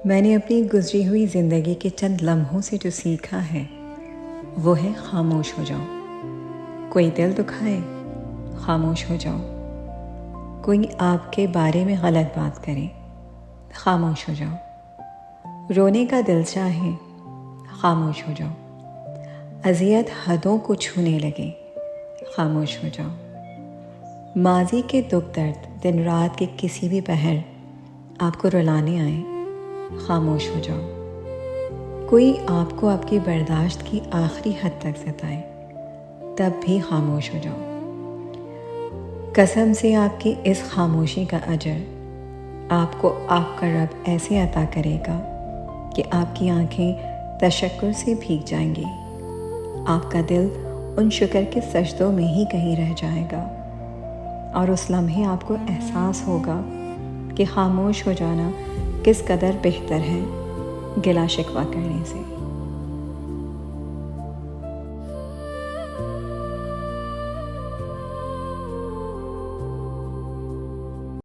میں نے اپنی گزری ہوئی زندگی کے چند لمحوں سے جو سیکھا ہے وہ ہے خاموش ہو جاؤ۔ کوئی دل دکھائے خاموش ہو جاؤ، کوئی آپ کے بارے میں غلط بات کرے خاموش ہو جاؤ، رونے کا دل چاہے خاموش ہو جاؤ، اذیت حدوں کو چھونے لگے خاموش ہو جاؤ، ماضی کے دکھ درد دن رات کے کسی بھی پہر آپ کو رلانے آئے خاموش ہو جاؤ، کوئی آپ کو آپ کی برداشت کی آخری حد تک ستائے تب بھی خاموش ہو جاؤ۔ قسم سے آپ کی اس خاموشی کا اجر آپ کو آپ کا رب ایسے عطا کرے گا کہ آپ کی آنکھیں تشکر سے بھیگ جائیں گی، آپ کا دل ان شکر کے سجدوں میں ہی کہیں رہ جائے گا، اور اس لمحے آپ کو احساس ہوگا کہ خاموش ہو جانا کس قدر بہتر ہے گلا شکوہ کرنے سے۔